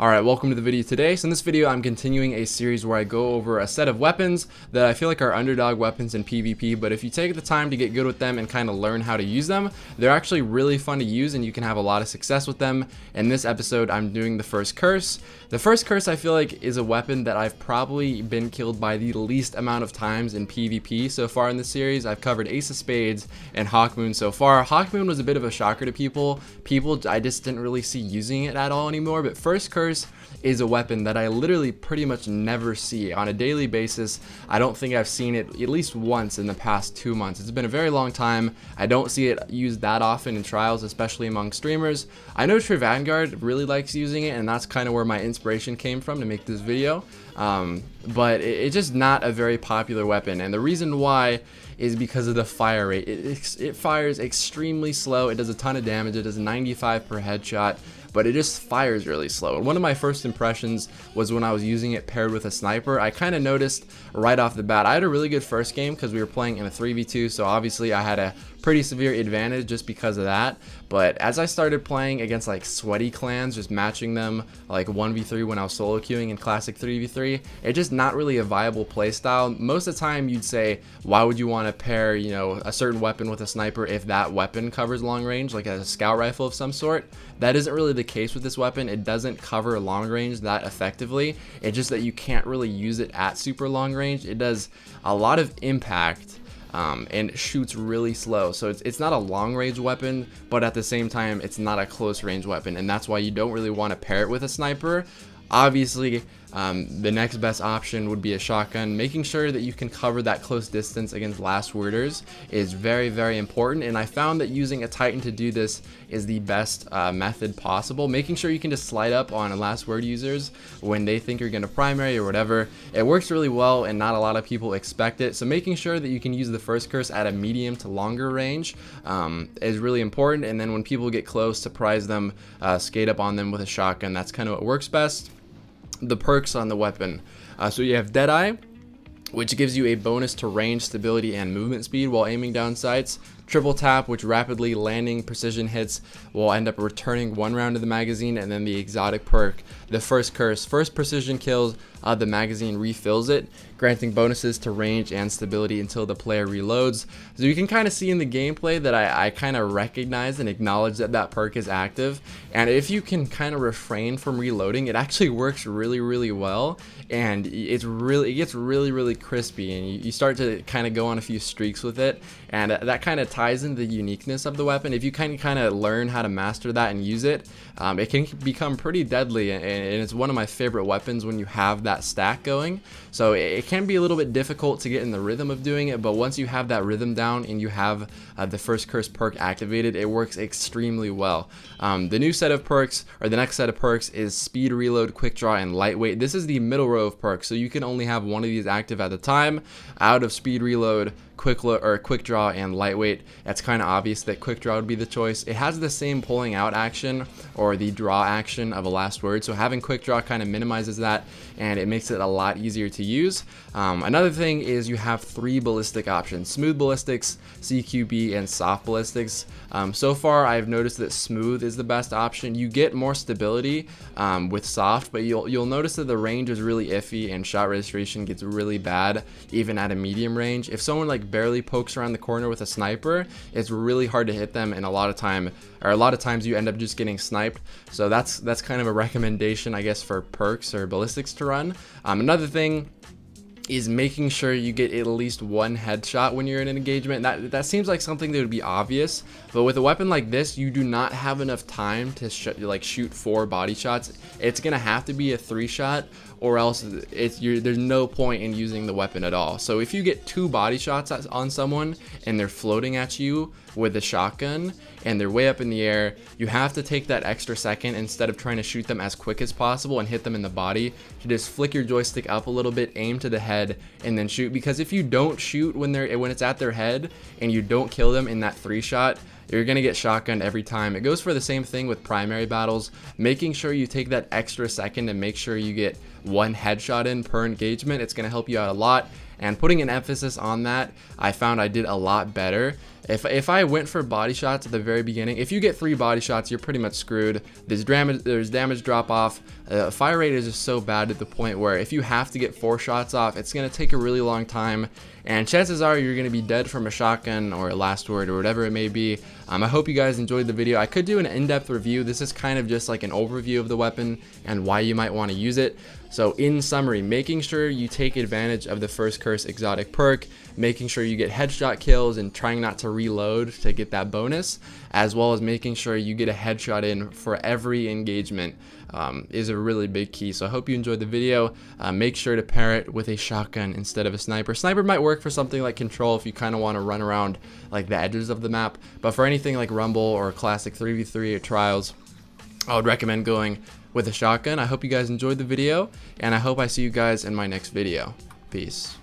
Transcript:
Alright, welcome to the video today. So in this video, I'm continuing a series where I go over a set of weapons that I feel like are underdog weapons in PvP, but if you take the time to get good with them and kind of learn how to use them, they're actually really fun to use and you can have a lot of success with them. In this episode, I'm doing the first curse. The first curse I feel like is a weapon that I've probably been killed by the least amount of times in PvP so far in this series. I've covered Ace of Spades and Hawkmoon so far. Hawkmoon was a bit of a shocker to people. I just didn't really see using it at all anymore, but first curse is a weapon that I literally pretty much never see on a daily basis. I don't think I've seen it at least once in the past 2 months. It's been a very long time. I don't see it used that often in trials, especially among streamers. I know Vanguard really likes using it, and that's kind of where my inspiration came from to make this video. But it's just not a very popular weapon, and the reason why is because of the fire rate. It fires extremely slow. It does a ton of damage. It does 95 per headshot, but it just fires really slow. And one of my first impressions was when I was using it paired with a sniper. I kind of noticed right off the bat, I had a really good first game because we were playing in a 3v2, so obviously I had a pretty severe advantage just because of that. But as I started playing against like sweaty clans, just matching them like 1v3 when I was solo queuing in classic 3v3, it's just not really a viable playstyle. Most of the time you'd say, why would you want to pair, you know, a certain weapon with a sniper if that weapon covers long range, like a scout rifle of some sort? That isn't really the case with this weapon. It doesn't cover long range that effectively. It's just that you can't really use it at super long range. It does a lot of impact and shoots really slow, so it's not a long range weapon, but at the same time it's not a close range weapon, and that's why you don't really want to pair it with a sniper. Obviously, the next best option would be a shotgun. Making sure that you can cover that close distance against last worders is very, very important, and I found that using a Titan to do this is the best method possible. Making sure you can just slide up on last word users when they think you're going to primary or whatever. It works really well, and not a lot of people expect it, so making sure that you can use the first curse at a medium to longer range is really important, and then when people get close, surprise them, skate up on them with a shotgun. That's kind of what works best. The perks on the weapon. So you have Deadeye, which gives you a bonus to range, stability, and movement speed while aiming down sights. Triple tap, which rapidly landing precision hits will end up returning 1 round to the magazine. And then the exotic perk, the first curse. First precision kills, the magazine refills it, granting bonuses to range and stability until the player reloads. So you can kind of see in the gameplay that I kind of recognize and acknowledge that that perk is active, and if you can kind of refrain from reloading, it actually works really, really well, and it gets really crispy, and you start to kind of go on a few streaks with it, and that kind of ties into the uniqueness of the weapon. If you kind of learn how to master that and use it, it can become pretty deadly, and it's one of my favorite weapons when you have that stack going. So it can be a little bit difficult to get in the rhythm of doing it, but once you have that rhythm down and you have the first curse perk activated, it works extremely well. The new set of perks, or the next set of perks, is speed, reload, quick draw, and lightweight. This is the middle row of perks, so you can only have one of these active at a time. Out of speed, reload, quick draw, and lightweight, that's kind of obvious that quick draw would be the choice. It has the same pulling out action or the draw action of a last word, so having quick draw kind of minimizes that, and it makes it a lot easier to use. Another thing is you have 3 ballistic options: smooth ballistics, CQB, and soft ballistics. So far I've noticed that smooth is the best option. You get more stability with soft, but you'll notice that the range is really iffy and shot registration gets really bad even at a medium range. If someone like barely pokes around the corner with a sniper, it's really hard to hit them, and a lot of times you end up just getting sniped. So that's kind of a recommendation, I guess, for perks or ballistics to run. Another thing is making sure you get at least 1 headshot when you're in an engagement. That seems like something that would be obvious, but with a weapon like this, you do not have enough time to shoot 4 body shots. It's gonna have to be a 3-shot, or else there's no point in using the weapon at all. So if you get 2 body shots on someone and they're floating at you with a shotgun and they're way up in the air, you have to take that extra second, instead of trying to shoot them as quick as possible and hit them in the body, to just flick your joystick up a little bit, aim to the head, and then shoot. Because if you don't shoot when it's at their head and you don't kill them in that 3-shot, you're gonna get shotgunned every time. It goes for the same thing with primary battles. Making sure you take that extra second and make sure you get 1 headshot in per engagement, it's gonna help you out a lot. and putting an emphasis on that, I found I did a lot better. If I went for body shots at the very beginning, if you get 3 body shots, you're pretty much screwed. There's damage drop off. Fire rate is just so bad at the point where if you have to get 4 shots off, it's gonna take a really long time, and chances are you're gonna be dead from a shotgun or a last word or whatever it may be. I hope you guys enjoyed the video. I could do an in-depth review. This is kind of just like an overview of the weapon and why you might want to use it. So in summary, making sure you take advantage of the first curse exotic perk, making sure you get headshot kills and trying not to reload to get that bonus, as well as making sure you get a headshot in for every engagement is a really big key. So I hope you enjoyed the video. Make sure to pair it with a shotgun instead of a sniper. Sniper might work for something like Control if you kind of want to run around like the edges of the map, but for anything like Rumble or classic 3v3 or Trials, I would recommend going with a shotgun. I hope you guys enjoyed the video, and I hope I see you guys in my next video. Peace.